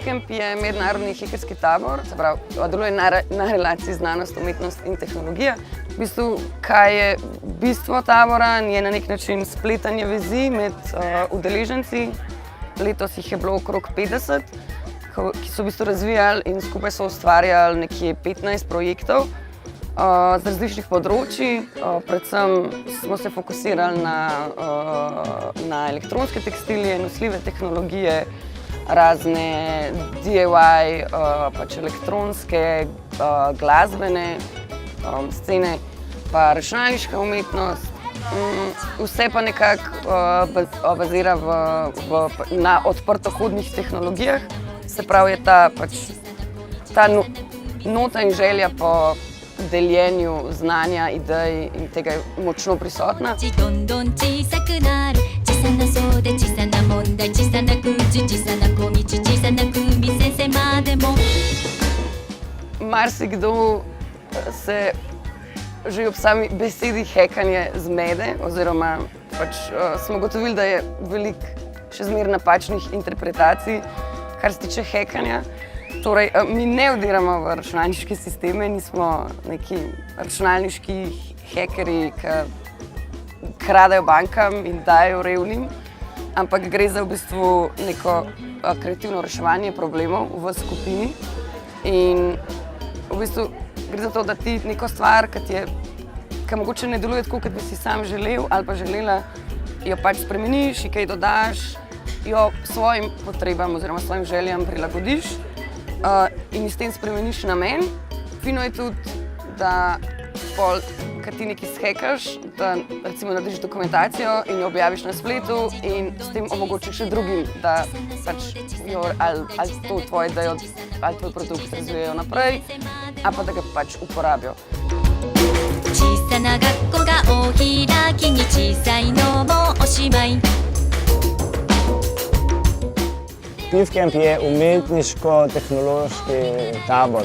Camp je mednarodni hekerski tabor, se pravi, deluje na relaciji znanost, umetnost in tehnologija. V bistvu, kaj je bistvo tabora, je na nek način spletanje vezi med udeleženci. Letos jih je bilo okrog 50, ki so v bistvu razvijali in skupaj so ustvarjali nekje 15 projektov z različnih področji. Predvsem smo se fokusirali na elektronske tekstilije, nosljive tehnologije, razne DIY, pač elektronske, glasbene scene, pa računalniška umetnost. Vse pa nekako bazira na odprtokodnih tehnologijah. Se pravi, je ta nota in želja po deljenju znanja, idej in tega je močno prisotna. Marsikdo se že ob sami besedi hekanje zmede, oziroma smo ugotovili, da je veliko še zmeraj napačnih interpretacij, kar se tiče hekanja. Torej, mi ne vdiramo v računalniške sisteme, nismo neki računalniški hekerji, ki kradejo bankam in dajo revnim, ampak gre za v bistvu neko kreativno reševanje problemov v skupini. In v bistvu gre za to, da ti neko stvar, ki mogoče ne deluje tako, kot bi si sam želel ali pa želela, jo pač spremeniš, kaj dodaš, jo svojim potrebam oziroma svojim željam prilagodiš in s tem spremeniš namen. Fino je tudi, da kad ti nekaj shekaš, da recimo narediš dokumentacijo in jo objaviš na spletu in s tem omogočiš še drugim, da pač jo ali to tvoje idejo ali tvoj produkt razvijajo naprej, ali pa da ga pač uporabijo. PIVCamp je umetniško-tehnološki tabor.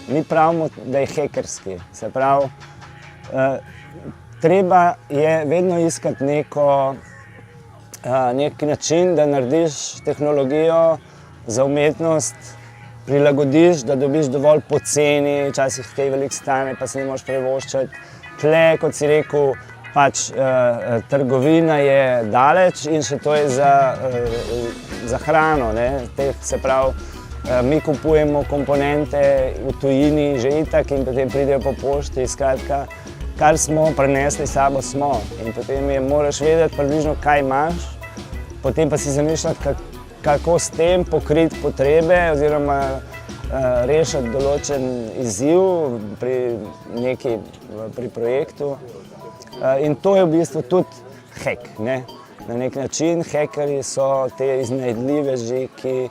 Mi pravimo, da je hekerski. Se pravi, treba je vedno iskati nek način, da narediš tehnologijo za umetnost, prilagodiš, da dobiš dovolj poceni, včasih kaj veliko stane, pa se ne moreš privoščiti. Tle, kot si rekel, pač trgovina je daleč in še to je za hrano. Se pravi, mi kupujemo komponente v tujini že itak in potem pridejo po pošti. Skratka, kar smo prinesli s sabo smo. In potem moraš vedeti približno, kaj imaš, potem pa si zamišljati, kako s tem pokriti potrebe oziroma rešiti določen izziv pri projektu. In to je v bistvu tudi hek. Na nek način hekerji so te iznajdljiveži, ki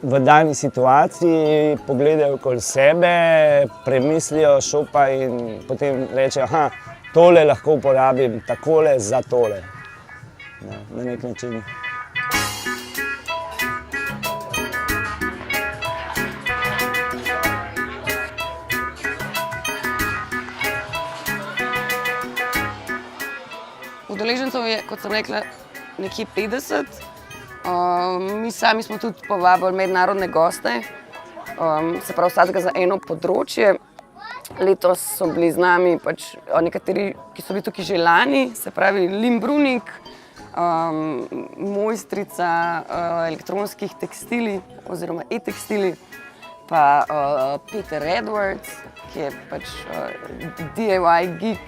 v dani situaciji pogledajo okoli sebe, premislijo, šopa in potem rečejo, aha, tole lahko uporabim takole za tole. Na nek način. Udeležencev je, kot sem rekla, nekje 50. Mi sami smo tudi povabili mednarodne goste, se pravi vsakega za eno področje. Letos so bili z nami nekateri, ki so bili tukaj že lani, se pravi Lim Brunik, mojstrica elektronskih tekstilij oziroma e-tekstilij, pa Peter Edwards, ki je pač DIY geek,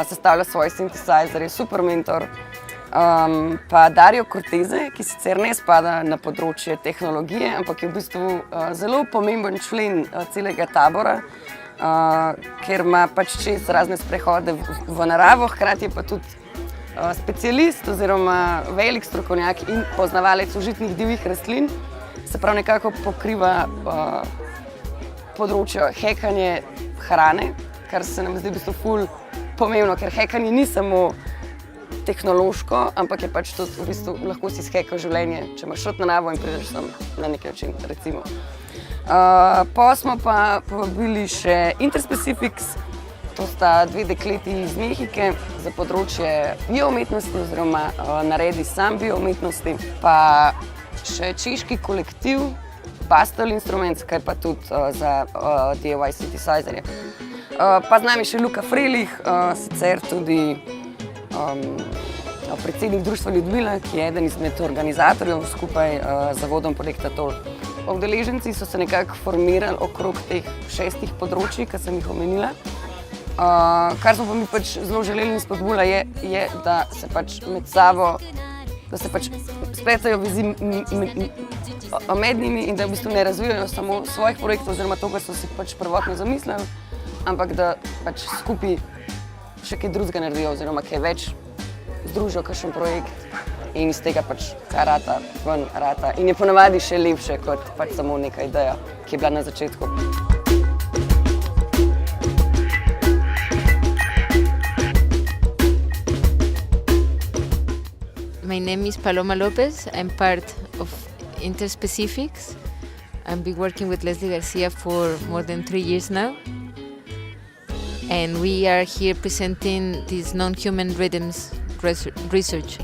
sestavlja svoj synthesizer, je super mentor. Pa Dario Cortese, ki sicer ne spada na področje tehnologije, ampak je v bistvu zelo pomemben člen celega tabora, ker ima pač čez razne sprehode v naravo, hkrati je pa tudi specialist oziroma velik strokovnjak in poznavalec užitnih divjih rastlin. Se pravi, nekako pokriva področje hekanje hrane, kar se nam zdi v bistvu ful pomembno, ker hekanje ni samo tehnološko, ampak je pač tudi v bistvu lahko si shekal življenje, če imaš šel na naravo in prideš sem na nek način, recimo. Pa smo pa povabili še Interspecifics, to sta dve dekleti iz Mehike za področje bioumetnosti oziroma naredi sam bioumetnosti, pa še češki kolektiv Pastel Instruments, kar pa tudi za DIY synthesizerje. Pa z nami še Luka Frelih, sicer tudi predsednik društva Ljudmila, ki je eden izmed organizatorjev skupaj z zavodom projekta TOL. Udeleženci so se nekako formirali okrog teh 6 področji, ki sem jih omenila. Kar smo pa mi pač zelo želeli in spodbujali je, da se pač med sabo, da se pač spletajo vezi med njimi in da v bistvu ne razvijajo samo svojih projektov oziroma to, kar so si pač prvotno zamislili, ampak da pač skupaj še kaj drugega naredijo oziroma kaj več združijo kakšen projekt in iz tega pač kaj rata, ven rata. In je ponavadi še lepše kot pač samo neka ideja, ki je bila na začetku. My name is Paloma Lopez. I'm part of Interspecifics. I've been working with Leslie Garcia for more than 3 years now. And we are here presenting this non-human rhythms research.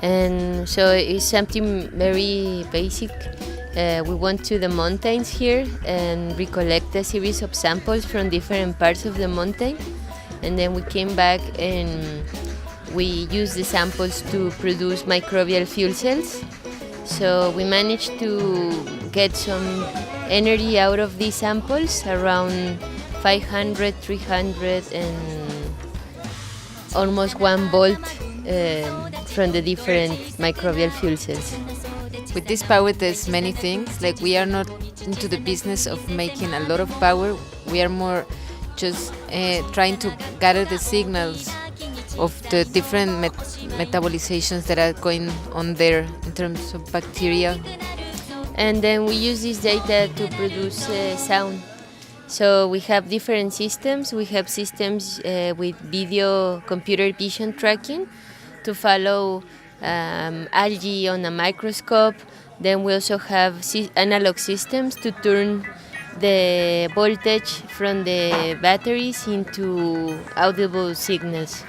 And so it's something very basic. We went to the mountains here and recollect a series of samples from different parts of the mountain. And then we came back and we used the samples to produce microbial fuel cells. So we managed to get some energy out of these samples, around 500, 300 and almost 1 volt from the different microbial fuel cells. With this power, there's many things. Like, we are not into the business of making a lot of power. We are more just trying to gather the signals of the different metabolizations that are going on there in terms of bacteria. And then we use this data to produce sound. So we have different systems. We have systems with video computer vision tracking to follow algae on a microscope. Then we also have analog systems to turn the voltage from the batteries into audible signals.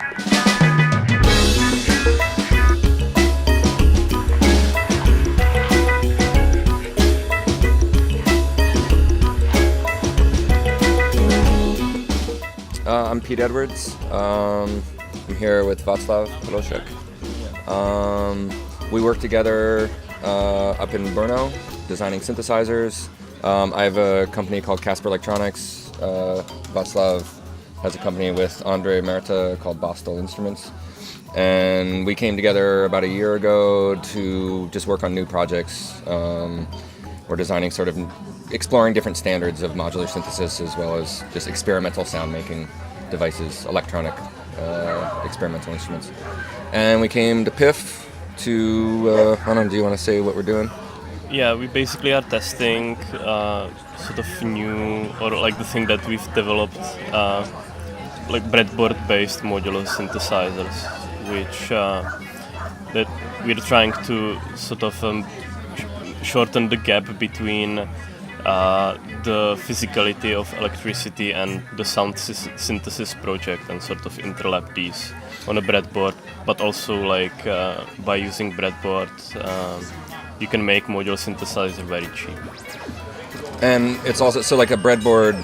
I'm Pete Edwards. I'm here with Václav Pološek. We work together up in Brno, designing synthesizers. I have a company called Casper Electronics. Václav has a company with Andre Merta called Pastel Instruments. And we came together about a year ago to just work on new projects. We're designing sort of exploring different standards of modular synthesis as well as just experimental sound making devices, electronic experimental instruments. And we came to PIF to, Anand, do you want to say what we're doing? Yeah, we basically are testing sort of new, or like the thing that we've developed, like breadboard-based modular synthesizers, which that we're trying to sort of shorten the gap between the physicality of electricity and the sound synthesis project, and sort of interlap these on a breadboard, but also like by using breadboard you can make modular synthesizer very cheap. And it's also, so like a breadboard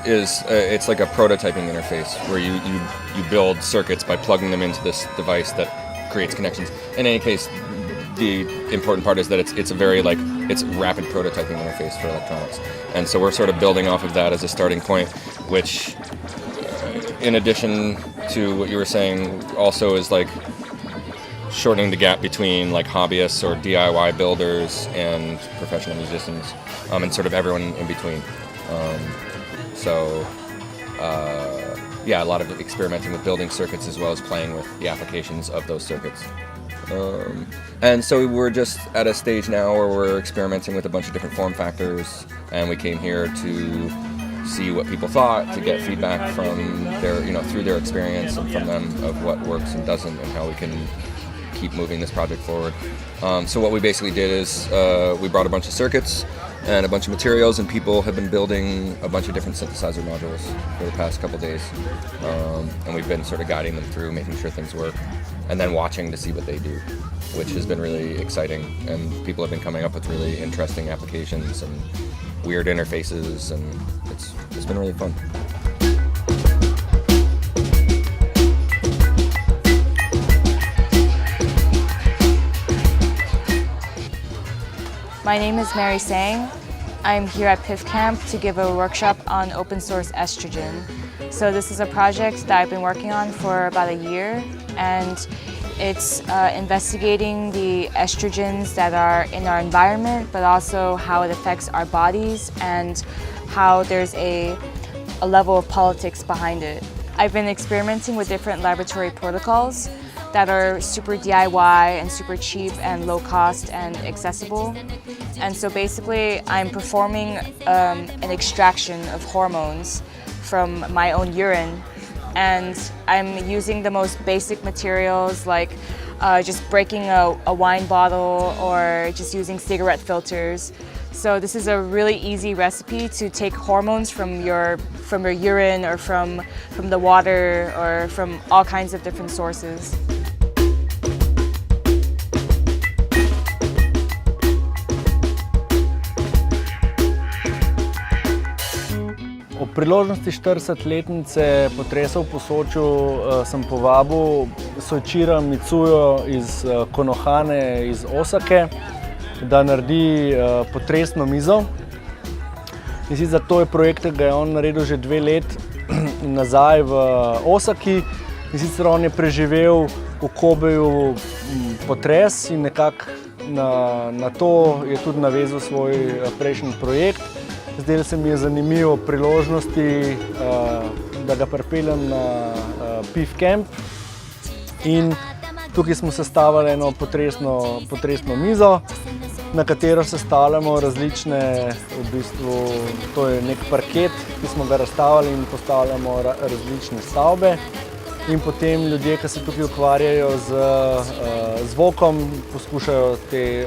is, it's like a prototyping interface where you build circuits by plugging them into this device that creates connections. In any case, the important part is that it's a very it's rapid prototyping interface for electronics. And so we're sort of building off of that as a starting point, which in addition to what you were saying also is like shortening the gap between like hobbyists or DIY builders and professional musicians, and sort of everyone in between. Yeah, a lot of experimenting with building circuits as well as playing with the applications of those circuits. And so we're just at a stage now where we're experimenting with a bunch of different form factors, and we came here to see what people thought, to get feedback from their, through their experience and from them of what works and doesn't, and how we can keep moving this project forward. So what we basically did is we brought a bunch of circuits, and a bunch of materials, and people have been building a bunch of different synthesizer modules for the past couple days. And we've been sort of guiding them through, making sure things work, and then watching to see what they do, which has been really exciting. And people have been coming up with really interesting applications and weird interfaces, and it's been really fun. My name is Mary Sang. I'm here at PIF Camp to give a workshop on open source estrogen. So this is a project that I've been working on for about a year, and it's investigating the estrogens that are in our environment, but also how it affects our bodies and how there's a level of politics behind it. I've been experimenting with different laboratory protocols that are super DIY and super cheap and low cost and accessible. And so basically I'm performing an extraction of hormones from my own urine, and I'm using the most basic materials like just breaking a wine bottle or just using cigarette filters. So this is a really easy recipe to take hormones from your urine or from the water or from all kinds of different sources. Ob priložnosti 40-letnice potresa v Posočju sem povabil Soichira Mitsujo iz Konohane iz Osake, da naredi potresno mizo. In sicer to je projekt, ki ga je on naredil že 2 leti nazaj v Osaki. In sicer on je preživel v Kobeju potres in nekako na to je tudi navezal svoj prejšnji projekt. Zdelo se mi je zanimivo priložnosti, da ga pripeljem na PIF Camp, in tukaj smo sestavili eno potresno mizo, na katero sestavljamo različne, to je nek parket, ki smo ga razstavili in postavljamo različne stavbe. In potem ljudje, ki se tukaj ukvarjajo z zvokom, poskušajo te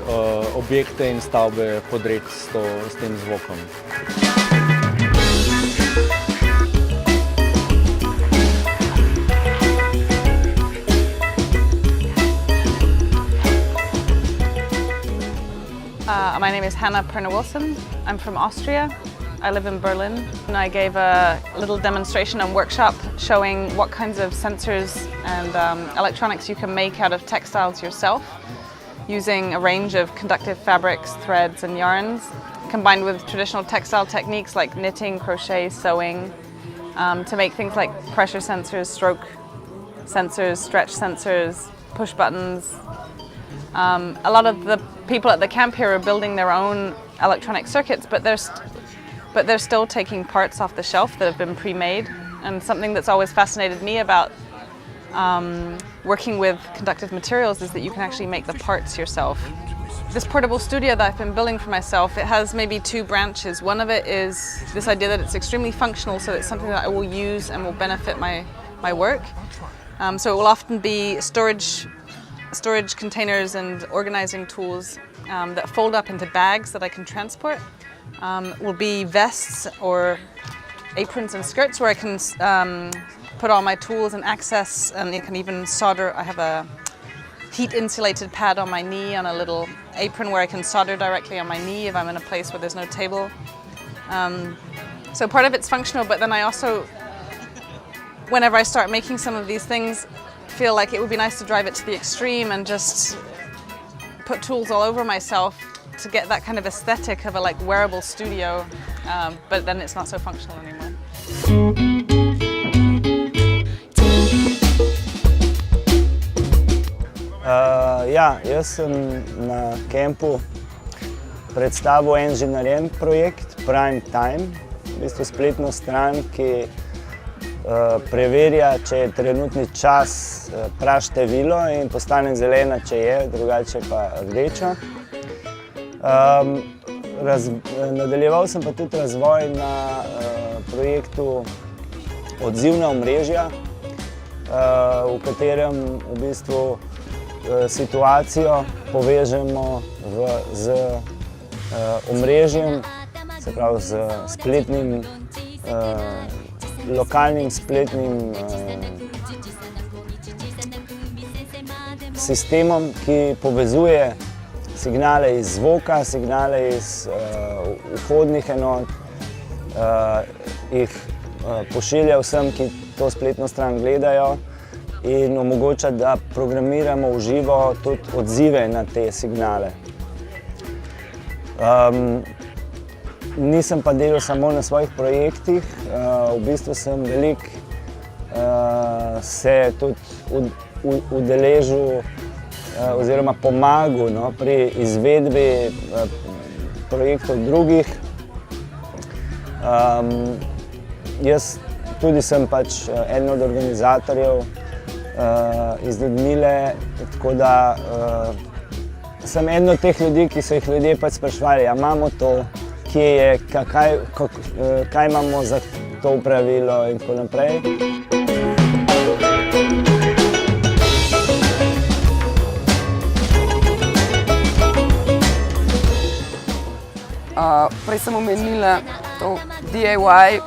objekte in stavbe podreti s tem zvokom. My name is Hannah Perna-Wilson. I'm from Austria. I live in Berlin, and I gave a little demonstration and workshop showing what kinds of sensors and electronics you can make out of textiles yourself using a range of conductive fabrics, threads and yarns, combined with traditional textile techniques like knitting, crochet, sewing, to make things like pressure sensors, stroke sensors, stretch sensors, push buttons. A lot of the people at the camp here are building their own electronic circuits, but they're still taking parts off the shelf that have been pre-made. And something that's always fascinated me about working with conductive materials is that you can actually make the parts yourself. This portable studio that I've been building for myself, it has maybe 2 branches. One of it is this idea that it's extremely functional, so it's something that I will use and will benefit my work. So it will often be storage containers and organizing tools that fold up into bags that I can transport. Will be vests or aprons and skirts where I can put all my tools and access, and you can even solder. I have a heat insulated pad on my knee on a little apron where I can solder directly on my knee if I'm in a place where there's no table. So part of it's functional, but then I also, whenever I start making some of these things, feel like it would be nice to drive it to the extreme and just put tools all over myself to get that kind of aesthetic of a like wearable studio, but then it's not so functional anymore. Jaz sem na kampu predstavil en že narejen projekt, Prime Time, v bistvu spletno stran, ki preverja, če je trenutni čas praštevilo in postane zelena, če je, drugače pa rdeča. Nadaljeval sem pa tudi razvoj na projektu Odzivna omrežja, v katerem v bistvu situacijo povežemo z omrežjem, se pravi z spletnim, lokalnim spletnim sistemom, ki povezuje signale iz zvoka, signale iz vhodnih enot, jih pošilja vsem, ki to spletno stran gledajo in omogoča, da programiramo v živo tudi odzive na te signale. Nisem pa delal samo na svojih projektih, v bistvu sem veliko se tudi udeležil oziroma pomagal pri izvedbi projektov drugih. Jaz tudi sem pač eden od organizatorjev iz Ljudmile, tako da sem eden od teh ljudi, ki so jih ljudje pač spraševali, a imamo to, kje je, kaj imamo za to upravilo in tako naprej. Prej sem omenila to DIY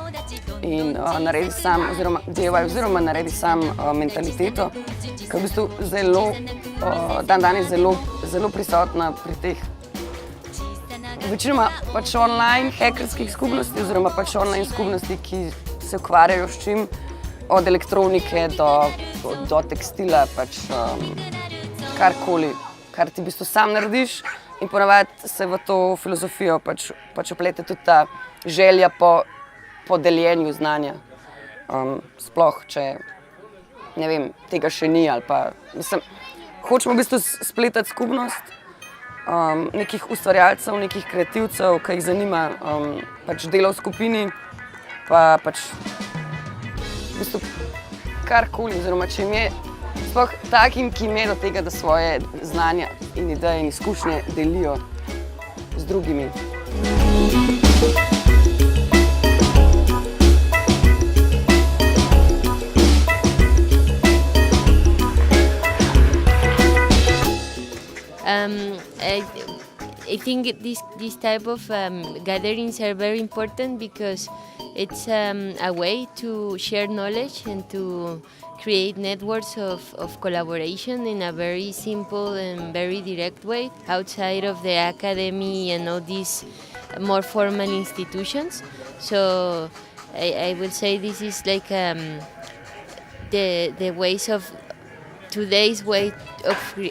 in naredi sam, oziroma DIY oziroma naredi sam mentaliteto, ki je v bistvu danes zelo prisotna pri teh večinoma pač online hekerskih skupnosti oziroma pač online skupnosti, ki se ukvarjajo s čim, od elektronike do tekstila, pač karkoli, kar ti v bistvu sam narediš. In ponavadi se v to filozofijo pač oplete tudi ta želja po deljenju znanja. Sploh, če ne vem, tega še ni ali pa hočemo v bistvu spletati skupnost nekih ustvarjalcev, nekih kreativcev, ki jih zanima pač delo v skupini, pa pač v bistvu karkoli, oziroma če jim je sploh takim, ki ime do tega, da svoje znanja in ideje in izkušnje delijo z drugimi. I think this type of gatherings are very important because it's a way to share knowledge and to create networks of collaboration in a very simple and very direct way outside of the academy and all these more formal institutions. So I would say this is like the ways of today's way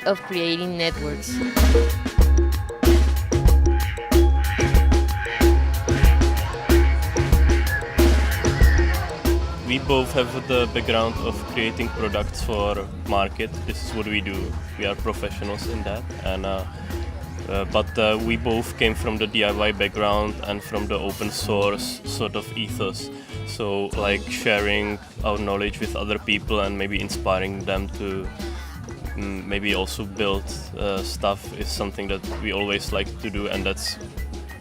of creating networks. We both have the background of creating products for market. This is what we do. We are professionals in that, and but we both came from the DIY background and from the open source sort of ethos. So like sharing our knowledge with other people and maybe inspiring them to maybe also build stuff is something that we always like to do, and that's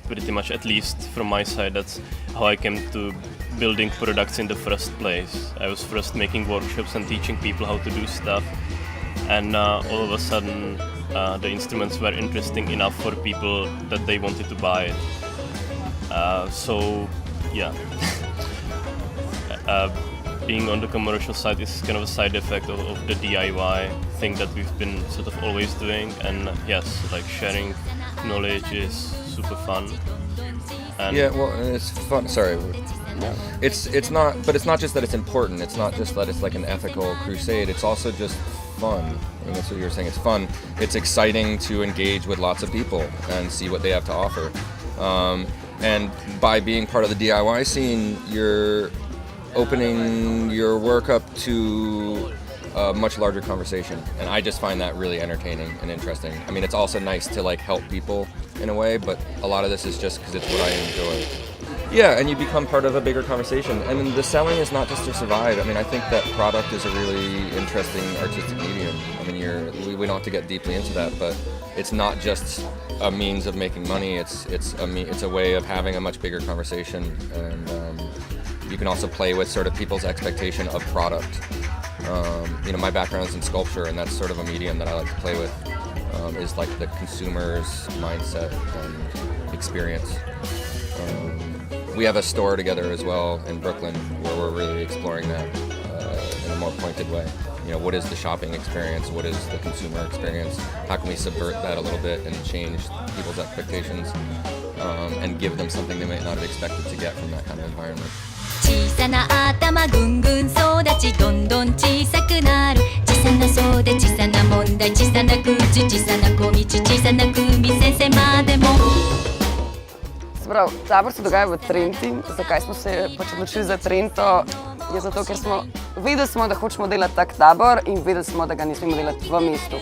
pretty much, at least from my side, that's how I came to building products in the first place. I was first making workshops and teaching people how to do stuff, and all of a sudden the instruments were interesting enough for people that they wanted to buy it. So yeah, being on the commercial side is kind of a side effect of the DIY thing that we've been sort of always doing, and yes, like sharing knowledge is super fun. And yeah, well, it's fun. Sorry. It's not, but it's not just that it's important. It's not just that it's like an ethical crusade. It's also just fun. I mean, that's what you were saying. It's fun. It's exciting to engage with lots of people and see what they have to offer. And by being part of the DIY scene, you're opening your work up to a much larger conversation, and I just find that really entertaining and interesting. I mean, it's also nice to like help people in a way, but a lot of this is just because it's what I enjoy. Yeah, and you become part of a bigger conversation. And the selling is not just to survive. I mean, I think that product is a really interesting artistic medium. I mean, we don't have to get deeply into that, but it's not just a means of making money. It's a way of having a much bigger conversation, and you can also play with sort of people's expectation of product. You know, my background's in sculpture, and that's sort of a medium that I like to play with. is like the consumer's mindset and experience. We have a store together as well in Brooklyn where we're really exploring that in a more pointed way. You know, what is the shopping experience? What is the consumer experience? How can we subvert that a little bit and change people's expectations and give them something they might not have expected to get from that kind of environment? 小さな頭ぐんぐん育ちどんどん小さくなる小さなそうで小さな問題小さな口小さな小道小さな組先生までも Se pravi, tabor se dogaja v Trenti. Zakaj smo se pač odločili za Trento? Je zato, ker smo vedeli, da hočemo delati tak tabor in vedeli smo, da ga ne smemo delati v mestu.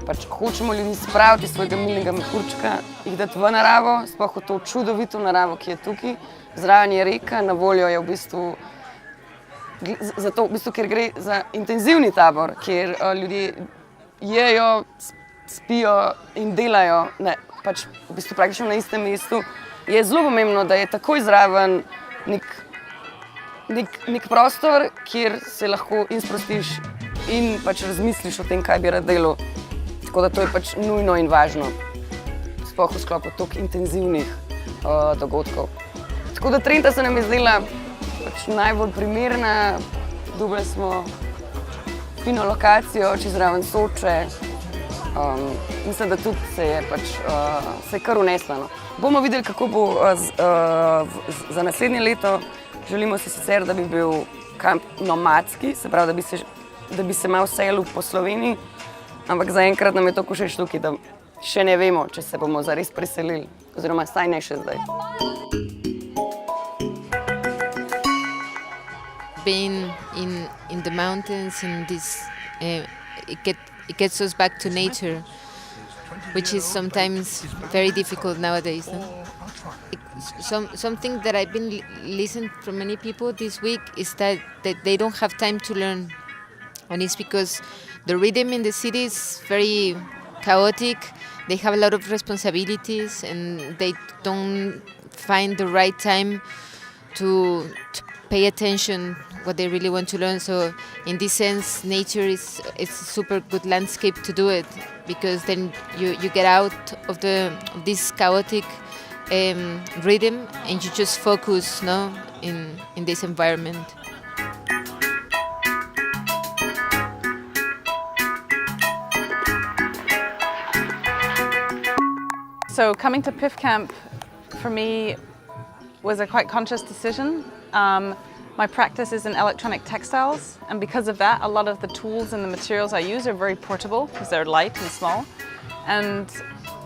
Pač hočemo ljudi spraviti iz svojega milnega mehurčka, jih dati v naravo, sploh v to čudovito naravo, ki je tukaj. Zraven je reka, na voljo je v bistvu, zato, v bistvu, ker gre za intenzivni tabor, kjer ljudje jejo, spijo in delajo pač v bistvu praktično na istem mestu. Je zelo pomembno, da je takoj zraven nek prostor, kjer se lahko in sprostiš in pač razmisliš o tem, kaj bi rad delal. Tako da to je pač nujno in važno, sploh v sklopu toliko intenzivnih dogodkov. Tako da Trenta se nam je zdela pač najbolj primerna. Dobili smo fino lokacijo, čez zraven Soče. Mislim, da tudi se je kar unesla. No. Bomo videli, kako bo za naslednje leto. Želimo si sicer, da bi bil kamp nomadski, se pravi, da bi se malo selil po Sloveniji, ampak zaenkrat nam je to všeč tukaj, da še ne vemo, če se bomo zares preselili, oziroma saj ne še zdaj. Being in the mountains and this, it gets us back to nature, which is sometimes very difficult nowadays. No? Something that I've been listening from many people this week is that they don't have time to learn, and it's because the rhythm in the city is very chaotic. They have a lot of responsibilities, and they don't find the right time to pay attention what they really want to learn. So in this sense, nature is a super good landscape to do it, because then you get out of this chaotic rhythm and you just focus in this environment. So coming to PIF Camp for me was a quite conscious decision. My practice is in electronic textiles, and because of that, a lot of the tools and the materials I use are very portable because they're light and small. And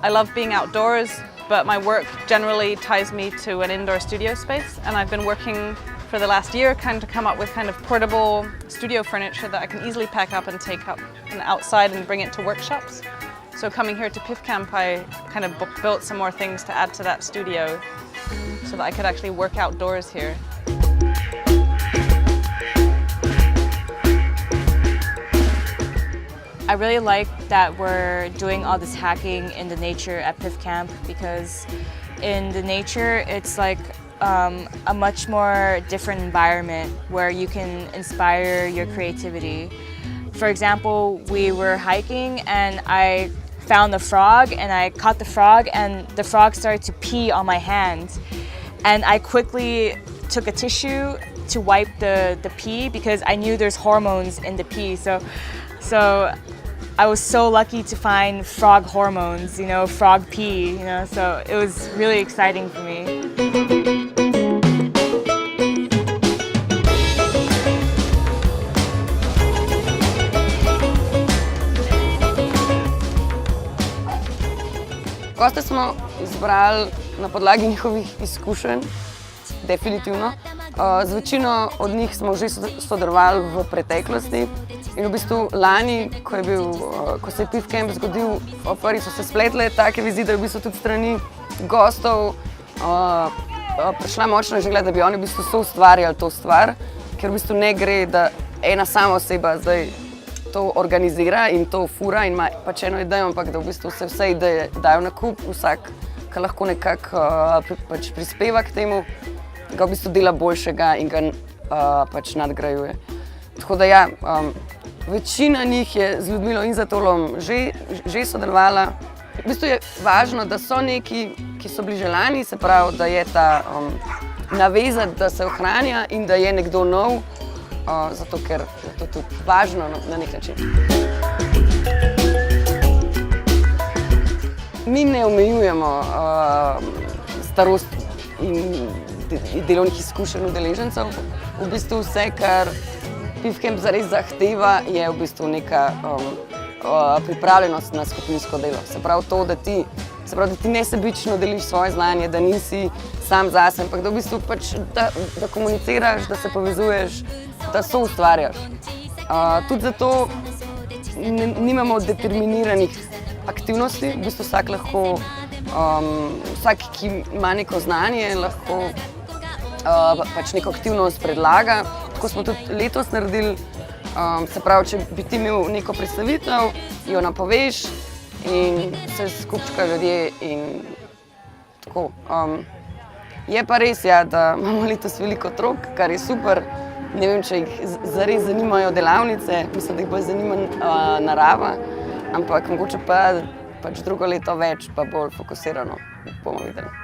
I love being outdoors, but my work generally ties me to an indoor studio space, and I've been working for the last year to come up with kind of portable studio furniture that I can easily pack up and take up and outside and bring it to workshops. So coming here to PIF Camp, I kind of built some more things to add to that studio so that I could actually work outdoors here. I really like that we're doing all this hacking in the nature at PIF Camp, because in the nature it's like a much more different environment where you can inspire your creativity. For example, we were hiking and I found a frog and I caught the frog, and the frog started to pee on my hand. And I quickly took a tissue to wipe the pee because I knew there's hormones in the pee. So I was so lucky to find frog hormones, frog pee, so it was really exciting for me. Goste smo izbrali na podlagi njihovih izkušenj, definitivno. Z večino od njih smo že sodelovali v preteklosti. In v bistvu lani, ko se je PIF Camp zgodil, prvi so se spletle take vizije, da je v bistvu tudi strani gostov prišla močna želja, da bi oni v bistvu soustvarjali to stvar, ker v bistvu ne gre, da ena sama oseba zdaj to organizira in to fura in ima pač eno idejo, ampak da v bistvu se vse ideje dajo na kup, vsak, ki lahko nekako pač prispeva k temu, ga v bistvu dela boljšega in ga pač nadgrajuje. Tako da ja, Večina njih je z Ljudmilo in Zatolom že sodelovala. V bistvu je važno, da so neki, ki so bili že lani, se pravi, da je ta naveza, da se ohranja in da je nekdo nov, zato ker je to tudi važno na nek način. Mi ne omejujemo starosti in delovnih izkušenj udeležencev. V bistvu vse, kar PIFCamp zares zahteva, je v bistvu neka pripravljenost na skupinsko delo. Se pravi to, da ti nesebično deliš svoje znanje, da nisi sam zase, ampak da v bistvu pač, da komuniciraš, da se povezuješ, da soustvarjaš. Tudi zato nimamo determiniranih aktivnosti, v bistvu vsak, ki ima neko znanje, lahko pač neko aktivnost predlaga. Tako smo tudi letos naredili. Se pravi, če bi ti imel neko predstavitev, jo napoveš in se skupčkajo ljudje in tako. Je pa res, ja, da imamo letos veliko otrok, kar je super. Ne vem, če jih zares zanimajo delavnice, mislim, da jih bolj zanima narava, ampak mogoče pa pač drugo leto več, pa bolj fokusirano, bomo videli.